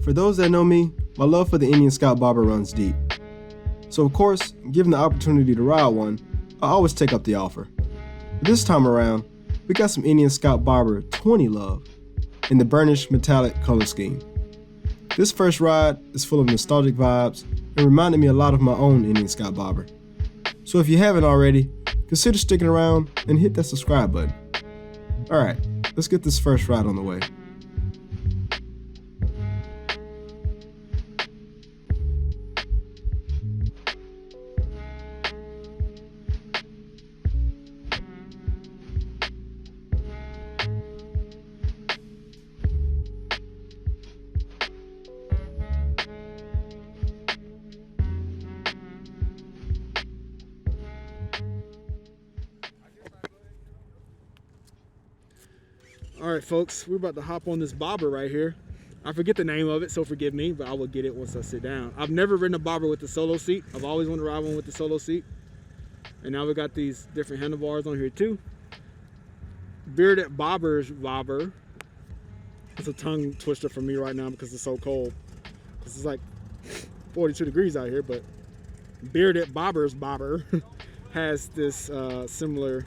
For those that know me, my love for the Indian Scout Bobber runs deep. So of course, given the opportunity to ride one, I always take up the offer. But this time around, we got some Indian Scout Bobber 20 love in the burnished metallic color scheme. This first ride is full of nostalgic vibes and reminded me a lot of my own Indian Scout Bobber. So if you haven't already, consider sticking around and hit that subscribe button. Alright, let's get this first ride on the way. All right, folks, we're about to hop on this bobber right here. I forget the name of it, so forgive me, but I will get it once I sit down. I've never ridden a bobber with the solo seat. I've always wanted to ride one with the solo seat. And now we got these different handlebars on here too. Bearded Bobber's bobber. It's a tongue twister for me right now because it's so cold. This is like 42 degrees out here, but Bearded Bobber's bobber has this similar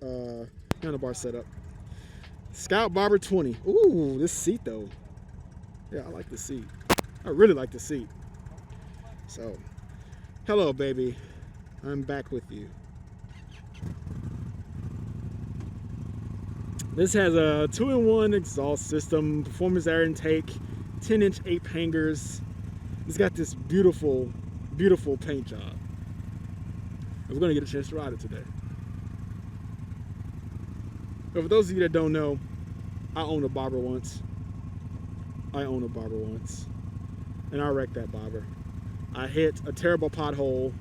handlebar setup. Scout Bobber 20. Ooh, this seat though. Yeah, I like the seat. I really like the seat. So, hello baby. I'm back with you. This has a 2-in-1 exhaust system, performance air intake, 10-inch ape hangers. It's got this beautiful, beautiful paint job. And we're gonna get a chance to ride it today. But for those of you that don't know, I owned a bobber once. And I wrecked that bobber. I hit a terrible pothole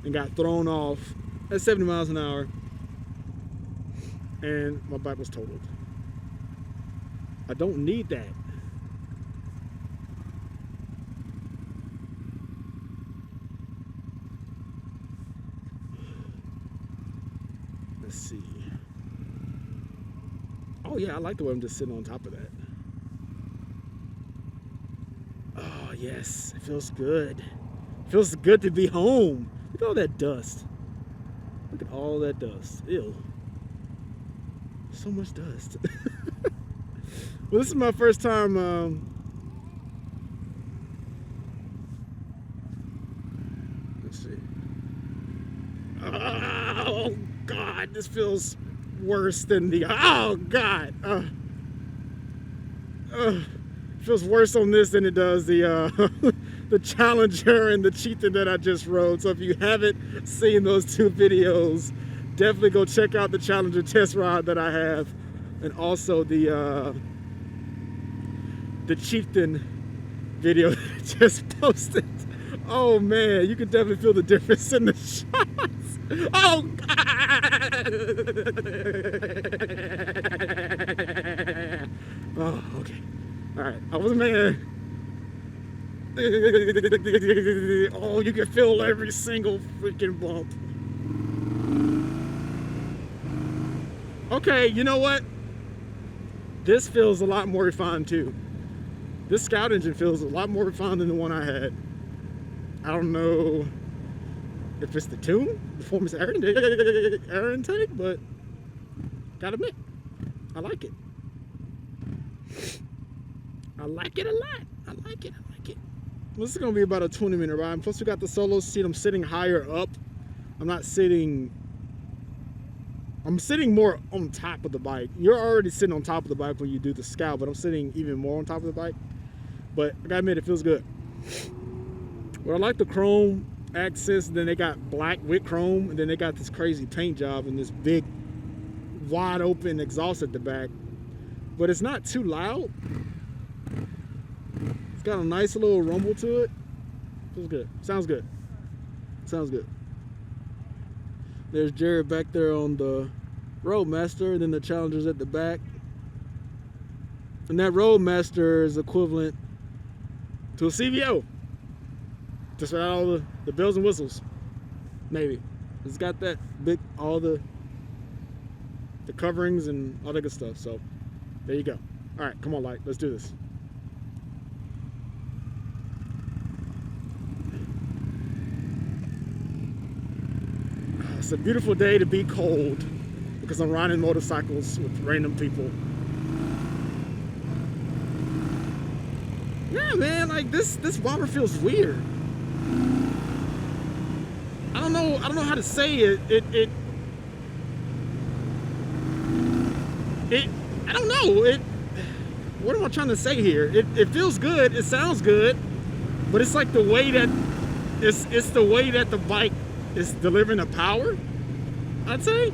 and got thrown off at 70 miles an hour. And my bike was totaled. I don't need that. Let's see. Oh yeah, I like the way I'm just sitting on top of that. Oh yes, it feels good. It feels good to be home. Look at all that dust. Look at all that dust. Ew. So much dust. Well, this is my first time let's see. Oh God, this feels worse than the, oh God, feels worse on this than it does the the Challenger and the Chieftain that I just rode. So if you haven't seen those two videos, definitely go check out the Challenger test ride that I have, and also the Chieftain video that I just posted. Oh man, you can definitely feel the difference in the shots. Oh God. Oh, okay. All right, I was man. Oh, you can feel every single freaking bump. Okay, you know what? This feels a lot more refined too. This Scout engine feels a lot more refined than the one I had. I don't know if it's the tune, performance air intake, but gotta admit, I like it. I like it a lot. I like it. Well, this is gonna be about a 20-minute ride. Plus we got the solo seat. I'm sitting higher up. I'm sitting more on top of the bike. You're already sitting on top of the bike when you do the Scout, but I'm sitting even more on top of the bike. But I gotta admit, it feels good. Well, I like the chrome accents, and then they got black with chrome, and then they got this crazy paint job and this big, wide open exhaust at the back. But it's not too loud. It's got a nice little rumble to it. Feels good. Sounds good. Sounds good. There's Jared back there on the Roadmaster, and then the Challenger's at the back. And that Roadmaster is equivalent to a CVO. Just without all the bells and whistles. Maybe. It's got that big, all the coverings and all that good stuff. So there you go. All right, come on, Light. Let's do this. It's a beautiful day to be cold because I'm riding motorcycles with random people. Yeah, man, like this bobber feels weird. I don't know how to say it. I don't know. What am I trying to say here? It feels good, it sounds good, but it's like the way that it's the way that the bike is delivering the power, I'd say.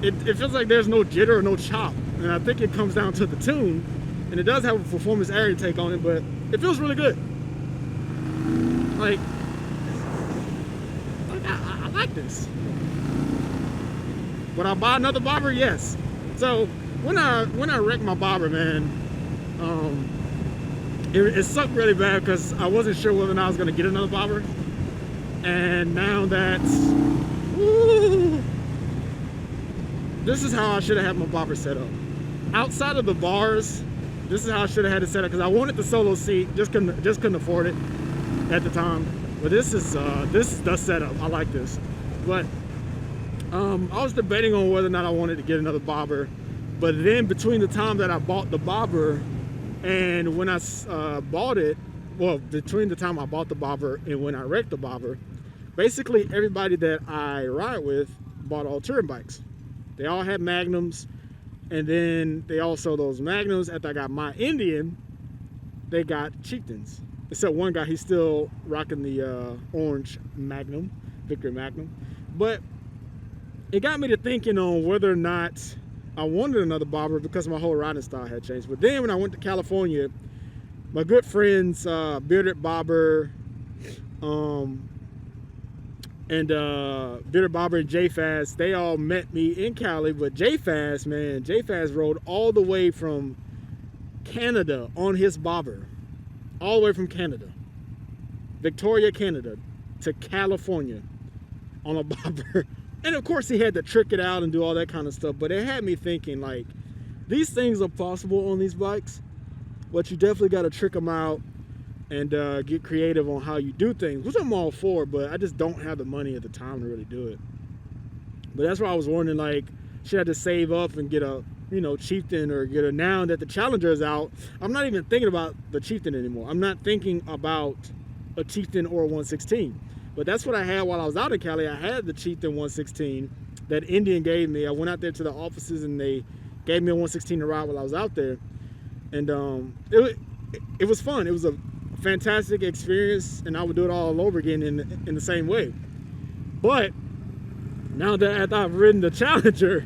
It feels like there's no jitter or no chop. And I think it comes down to the tune. And it does have a performance air intake on it, but it feels really good. Like I like this. Would I buy another bobber? Yes. So when I wrecked my bobber, man, it sucked really bad because I wasn't sure whether or not I was gonna get another bobber. And now that's, woo, this is how I should have had my bobber set up. Outside of the bars, this is how I should have had it set up because I wanted the solo seat, just couldn't afford it at the time. But this is the setup. I like this. But I was debating on whether or not I wanted to get another bobber. But then between the time that I bought the bobber and when I bought it, well, between the time I bought the bobber and when I wrecked the bobber, basically everybody that I ride with bought all touring bikes. They all had Magnums, and then they also, those Magnums, after I got my Indian, they got Chieftains. Except one guy, he's still rocking the orange Magnum, Victory Magnum. But it got me to thinking on whether or not I wanted another bobber because my whole riding style had changed. But then when I went to California, my good friends, Bearded Bobber, Bearded Bobber and J-Fast, they all met me in Cali. But J-Fast, man, J-Fast rode all the way from Canada on his bobber. All the way from Canada, Victoria, Canada, to California on a bobber. And of course he had to trick it out and do all that kind of stuff. But it had me thinking, like, these things are possible on these bikes, but you definitely got to trick them out and get creative on how you do things, which I'm all for, but I just don't have the money at the time to really do it. But that's why I was wondering, like, should I just save up and get a, you know, Chieftain, or get a, now that the Challenger is out, I'm not even thinking about the Chieftain anymore. I'm not thinking about a Chieftain or a 116. But that's what I had while I was out in Cali. I had the Chieftain 116 that Indian gave me. I went out there to the offices and they gave me a 116 to ride while I was out there. And it was fun. It was a fantastic experience, and I would do it all over again in the same way. But now that after I've ridden the Challenger,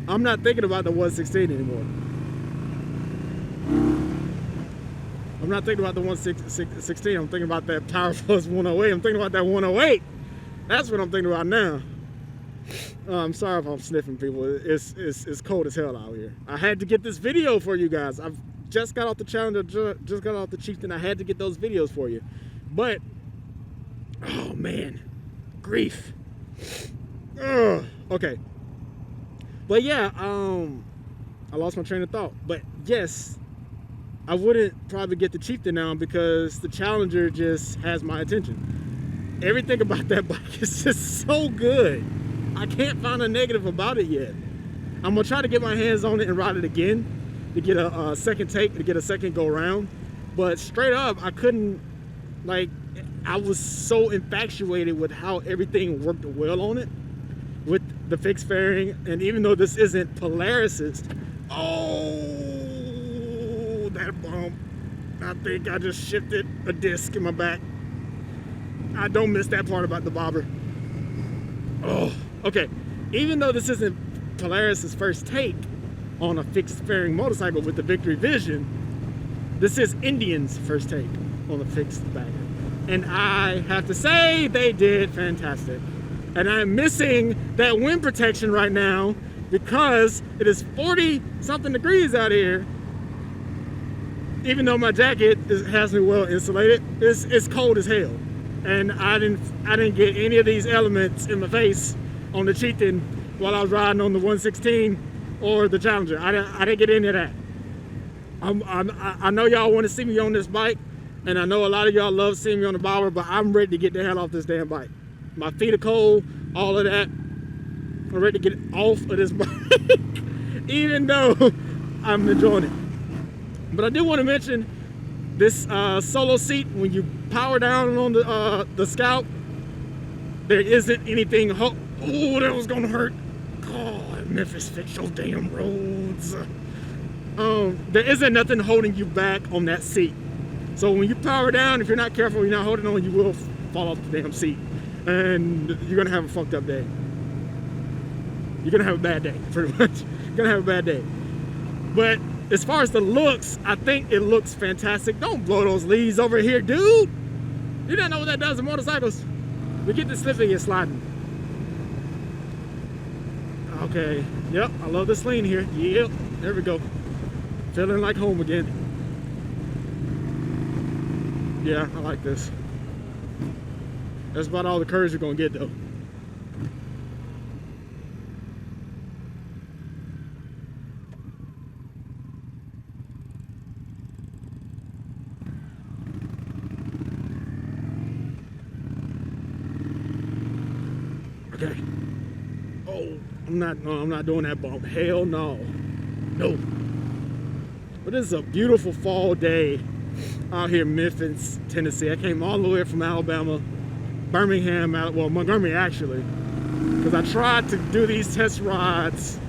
I'm not thinking about the 116 anymore. I'm not thinking about the 116. I'm thinking about that Power Plus 108. I'm thinking about that 108. That's what I'm thinking about now. I'm sorry if I'm sniffing, people. It's cold as hell out here. I had to get this video for you guys. I've just got off the Challenger, just got off the Chieftain. I had to get those videos for you. But, oh man, grief. Ugh. Okay. But yeah, I lost my train of thought. But yes, I wouldn't probably get the Chieftain now because the Challenger just has my attention. Everything about that bike is just so good. I can't find a negative about it yet. I'm gonna try to get my hands on it and ride it again to get a second take, to get a second go round. But straight up, I couldn't, like, I was so infatuated with how everything worked well on it, with the fixed fairing. And even though this isn't Polaris's, oh, that bump, I think I just shifted a disc in my back. I don't miss that part about the bobber. Oh, okay. Even though this isn't Polaris's first take on a fixed fairing motorcycle with the Victory Vision, this is Indian's first take on a fixed bagger. And I have to say, they did fantastic. And I'm missing that wind protection right now because it is 40 something degrees out here. Even though my jacket has me well insulated, it's cold as hell. And I didn't get any of these elements in my face on the Chieftain while I was riding on the 116 or the Challenger. I didn't get any of that. I know y'all want to see me on this bike, and I know a lot of y'all love seeing me on the bobber, but I'm ready to get the hell off this damn bike. My feet are cold, all of that. I'm ready to get off of this bike, even though I'm enjoying it. But I do want to mention this solo seat. When you power down on the Scout, there isn't anything. Oh, that was gonna hurt. God, Memphis, fix your damn roads. There isn't nothing holding you back on that seat. So when you power down, if you're not careful, you're not holding on, you will fall off the damn seat, and you're gonna have a fucked up day. You're gonna have a bad day, pretty much. You're gonna have a bad day. But as far as the looks, I think it looks fantastic. Don't blow those leaves over here, dude. You don't know what that does to motorcycles. We get the slipping and sliding. Okay, yep, I love this lane here. Yep, there we go. Feeling like home again. Yeah, I like this. That's about all the curves you're gonna get though. Okay. Oh, I'm not doing that bump. Hell no. No. But this is a beautiful fall day out here in Memphis, Tennessee. I came all the way from Alabama, Birmingham, well, Montgomery actually, because I tried to do these test rides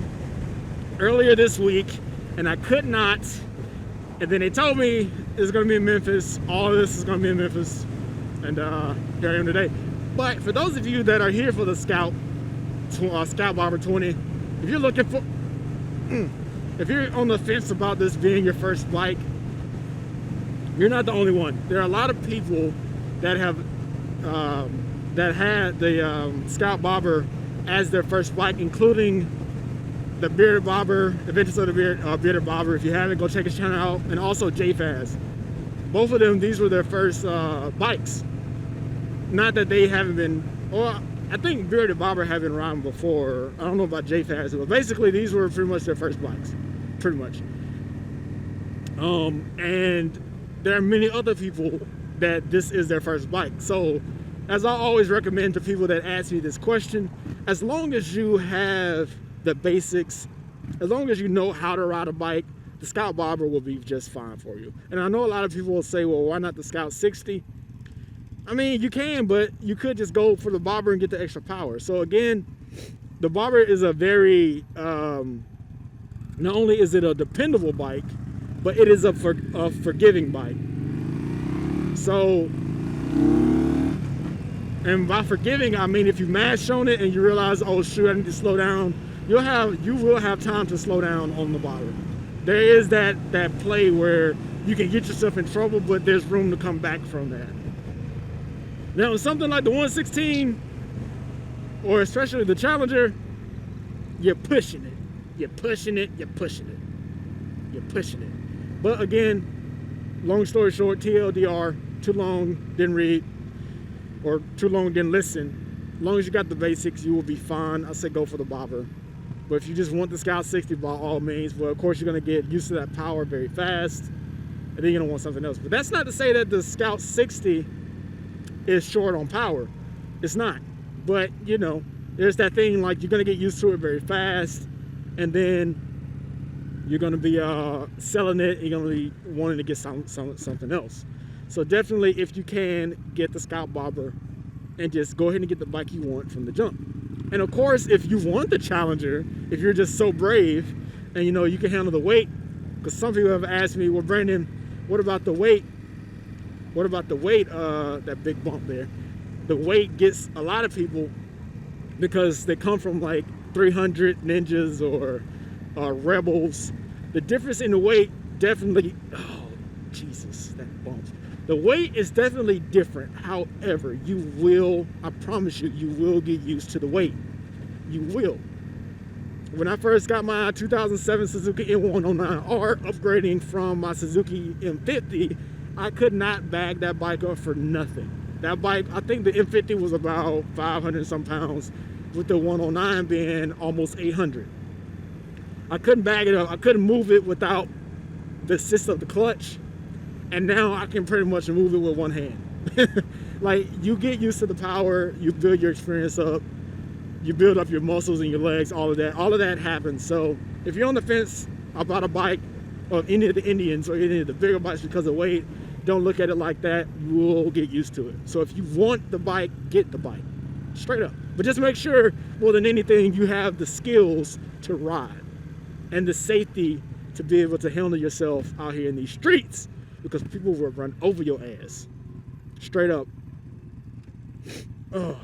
earlier this week and I could not. And then they told me it's going to be in Memphis. All of this is going to be in Memphis. And here I am today. But for those of you that are here for the Scout Bobber 20, if you're looking for, if you're on the fence about this being your first bike, you're not the only one. There are a lot of people that have that had the Scout Bobber as their first bike, including the Bearded Bobber, Adventures of the Bearded Bobber. If you haven't, go check his channel out, and also JFaz. Both of them, these were their first bikes. Not that they haven't been, well, I think Bearded Bobber had been riding before. I don't know about JFaz, but basically these were pretty much their first bikes, pretty much. And there are many other people that this is their first bike. So, as I always recommend to people that ask me this question, as long as you have the basics, as long as you know how to ride a bike, the Scout Bobber will be just fine for you. And I know a lot of people will say, well, why not the Scout 60? I mean, you can, but you could just go for the Bobber and get the extra power. So again, the Bobber is a very, not only is it a dependable bike, but it is a forgiving bike. So, and by forgiving, I mean if you mash on it and you realize, oh shoot, I need to slow down, you will have time to slow down on the Bobber. There is that play where you can get yourself in trouble, but there's room to come back from that. Now, something like the 116, or especially the Challenger, you're pushing it. You're pushing it, you're pushing it. You're pushing it. But again, long story short, TLDR, too long, didn't read, or too long, didn't listen. As long as you got the basics, you will be fine. I say go for the Bobber. But if you just want the Scout 60, by all means, but of course you're gonna get used to that power very fast, and then you're gonna want something else. But that's not to say that the Scout 60 is short on power. It's not. But you know, there's that thing like you're gonna get used to it very fast, and then you're gonna be selling it, you're gonna be wanting to get something else. So definitely, if you can, get the Scout Bobber and just go ahead and get the bike you want from the jump. And of course, if you want the Challenger, if you're just so brave and you know you can handle the weight, because some people have asked me, well, Brandon, what about the weight? What about the weight, that big bump there? The weight gets a lot of people because they come from like 300 Ninjas or Rebels. The difference in the weight definitely, oh, Jesus, that bump. The weight is definitely different. However, you will, I promise you, you will get used to the weight. You will. When I first got my 2007 Suzuki M109R, upgrading from my Suzuki M50, I could not bag that bike up for nothing. That bike, I think the M50 was about 500 some pounds, with the 109 being almost 800. I couldn't bag it up. I couldn't move it without the assist of the clutch. And now I can pretty much move it with one hand. Like, you get used to the power, you build your experience up, you build up your muscles and your legs, all of that happens. So if you're on the fence about a bike of any of the Indians or any of the bigger bikes because of weight, don't look at it like that. You will get used to it. So if you want the bike, get the bike, straight up. But just make sure, more than anything, you have the skills to ride and the safety to be able to handle yourself out here in these streets, because people will run over your ass, straight up. Oh,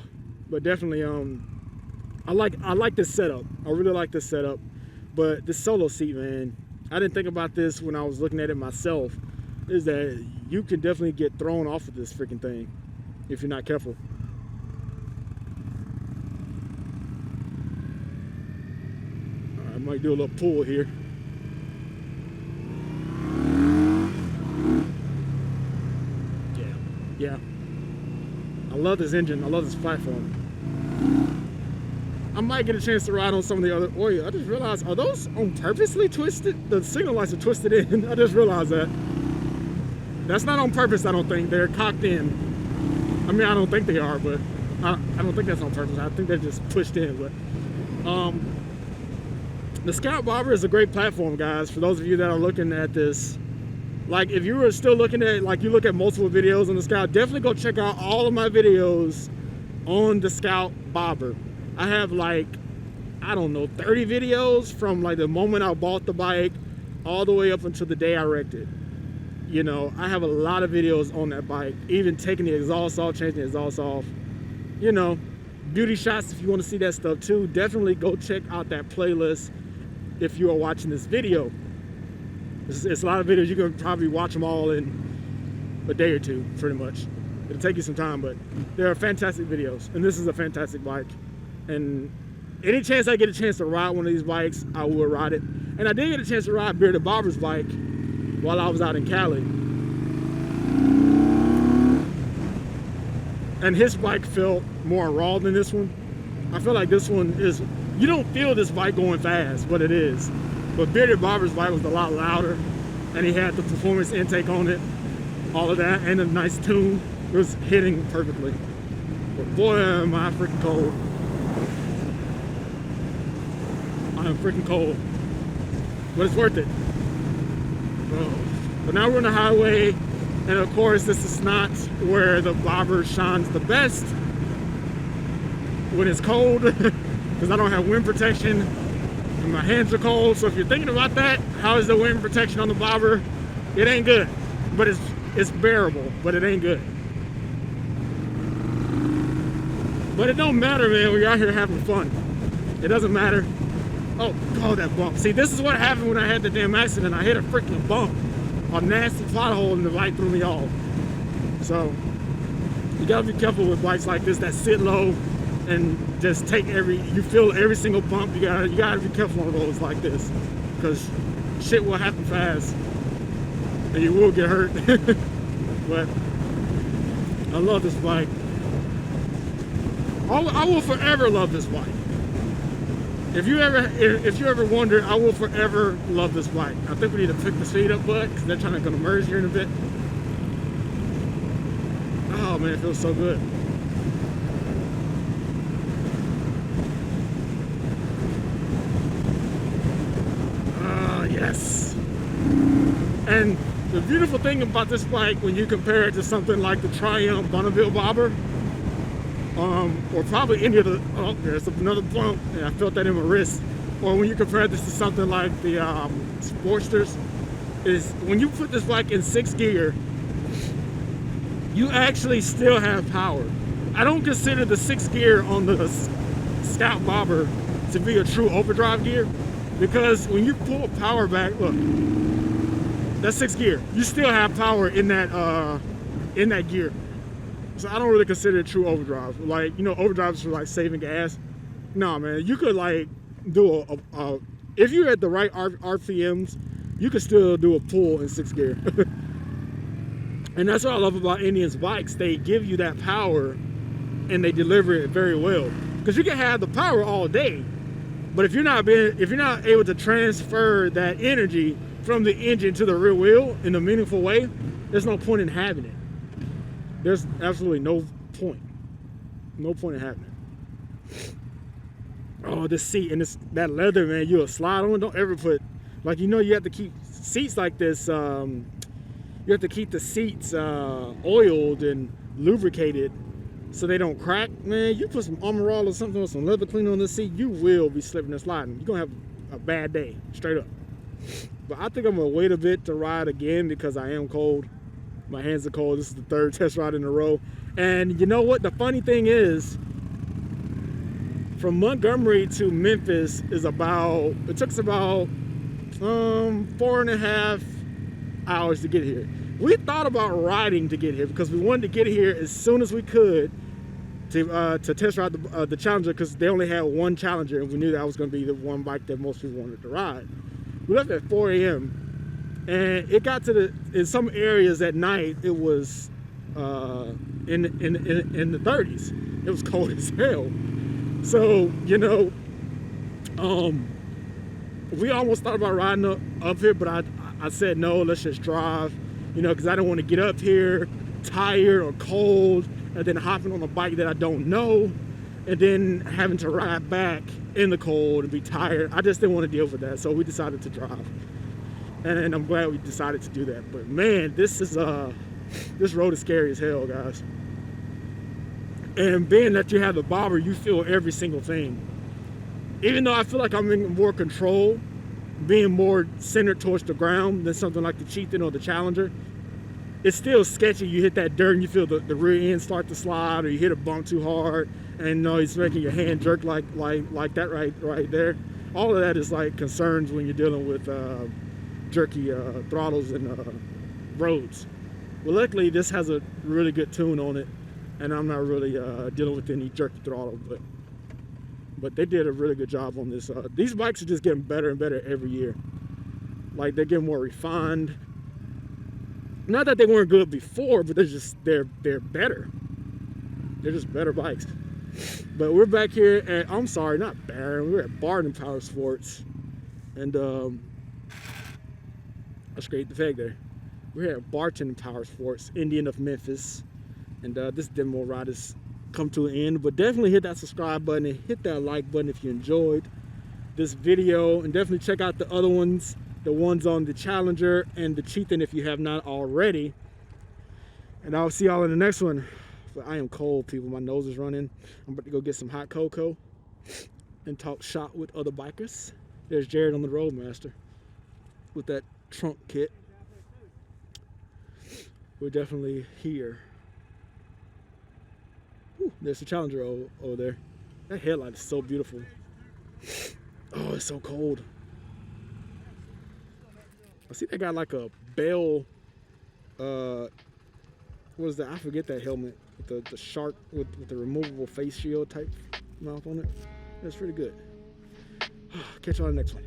but definitely, I like this setup. I really like this setup. But this solo seat, man, I didn't think about this when I was looking at it myself, is that you can definitely get thrown off of this freaking thing if you're not careful. I might do a little pull here. Yeah. I love this engine. I love this platform. I might get a chance to ride on some of the other. Oh, I just realized, are those on purposely twisted? The signal lights are twisted in. I just realized that. That's not on purpose, I don't think. They're cocked in. I mean, I don't think they are, but I don't think that's on purpose. I think they're just pushed in. But the Scout Bobber is a great platform, guys. For those of you that are looking at this, like, if you were still looking at, like, you look at multiple videos on the Scout, definitely go check out all of my videos on the Scout Bobber. I have, like, I don't know, 30 videos from, like, the moment I bought the bike all the way up until the day I wrecked it. You know, I have a lot of videos on that bike, even taking the exhaust off, changing the exhaust off. You know, beauty shots, if you want to see that stuff too, definitely go check out that playlist if you are watching this video. It's a lot of videos. You can probably watch them all in a day or two, pretty much. It'll take you some time, but they're fantastic videos. And this is a fantastic bike. And any chance I get a chance to ride one of these bikes, I will ride it. And I did get a chance to ride Bearded Bobber's bike while I was out in Cali. And his bike felt more raw than this one. I feel like this one is, you don't feel this bike going fast, but it is. But Bearded Bobber's bike was a lot louder, and he had the performance intake on it, all of that, and a nice tune. It was hitting perfectly. But boy, am I freaking cold. I am freaking cold. But it's worth it. Oh. But now we're on the highway, and of course this is not where the Bobber shines the best when it's cold, because I don't have wind protection. And my hands are cold, so if you're thinking about that, how is the wind protection on the Bobber? It ain't good, but it's bearable, but it ain't good. But it don't matter, man. We're out here having fun. It doesn't matter. Oh, that bump. See, this is what happened when I had the damn accident. I hit a freaking bump, a nasty pothole, and the light threw me off. So you gotta be careful with bikes like this that sit low and just take you feel every single bump. You gotta be careful on roads like this, because shit will happen fast and you will get hurt. But I love this bike. I will forever love this bike. If you ever wonder, I will forever love this bike. I think we need to pick the speed up, bud, because they're trying to merge here in a bit. Oh man, it feels so good. Yes. And the beautiful thing about this bike, when you compare it to something like the Triumph Bonneville Bobber, or probably any of the, oh, there's another bump, and I felt that in my wrist, or when you compare this to something like the Sportsters, is when you put this bike in 6th gear, you actually still have power. I don't consider the 6th gear on the Scout Bobber to be a true overdrive gear, because when you pull power back, look, that's 6th gear. You still have power in that gear. So I don't really consider it true overdrive. Like, you know, overdrives for like saving gas. No, man, you could like do if you're at the right RPMs, you could still do a pull in 6th gear. And that's what I love about Indian's bikes. They give you that power and they deliver it very well. Because you can have the power all day, but if you're not able to transfer that energy from the engine to the rear wheel in a meaningful way, there's no point in having it. there's absolutely no point in happening. Oh, this seat and that leather, man, you'll slide on. Don't ever put, like, you have to keep seats like this. You have to keep the seats oiled and lubricated so they don't crack. Man, you put some Armor All or something with some leather cleaner on the seat, you will be slipping and sliding. You're gonna have a bad day, straight up. But I think I'm gonna wait a bit to ride again because I am cold. My hands are cold. This is the 3rd test ride in a row. And you know what? The funny thing is, from Montgomery to Memphis it took us about 4.5 hours to get here. We thought about riding to get here because we wanted to get here as soon as we could to test ride the Challenger, because they only had one Challenger and we knew that was going to be the one bike that most people wanted to ride. We left at 4 a.m. and it got to in some areas at night it was in the 30s. It was cold as hell. So, we almost thought about riding up here, but I said no, let's just drive, because I don't want to get up here tired or cold and then hopping on a bike that I don't know and then having to ride back in the cold and be tired. I just didn't want to deal with that, so we decided to drive. And I'm glad we decided to do that. But man, this road is scary as hell, guys. And being that you have the bobber, you feel every single thing. Even though I feel like I'm in more control, being more centered towards the ground than something like the Chieftain or the Challenger, it's still sketchy. You hit that dirt and you feel the rear end start to slide, or you hit a bump too hard and it's making your hand jerk like that right there. All of that is like concerns when you're dealing with jerky throttles and roads. Well, luckily this has a really good tune on it, and I'm not really dealing with any jerky throttle, but they did a really good job on this. These bikes are just getting better and better every year. Like, they're getting more refined. Not that they weren't good before, but they're better. They're just better bikes. But we're back here at, I'm sorry, not Barron, we're at Barton Power Sports. And I scraped the fag there. We're here at Barton Power Sports, Indian of Memphis. And this demo ride has come to an end, but definitely hit that subscribe button and hit that like button if you enjoyed this video, and definitely check out the other ones, the ones on the Challenger and the Chieftain if you have not already. And I'll see y'all in the next one. But I am cold, people. My nose is running. I'm about to go get some hot cocoa and talk shop with other bikers. There's Jared on the Roadmaster with that trunk kit. We're definitely here. Ooh, there's the Challenger over there. That headlight is so beautiful. Oh, it's so cold. I see they got like a bell. What is that? I forget that helmet with the shark with the removable face shield type mouth on it. That's pretty good. Catch y'all in the next one.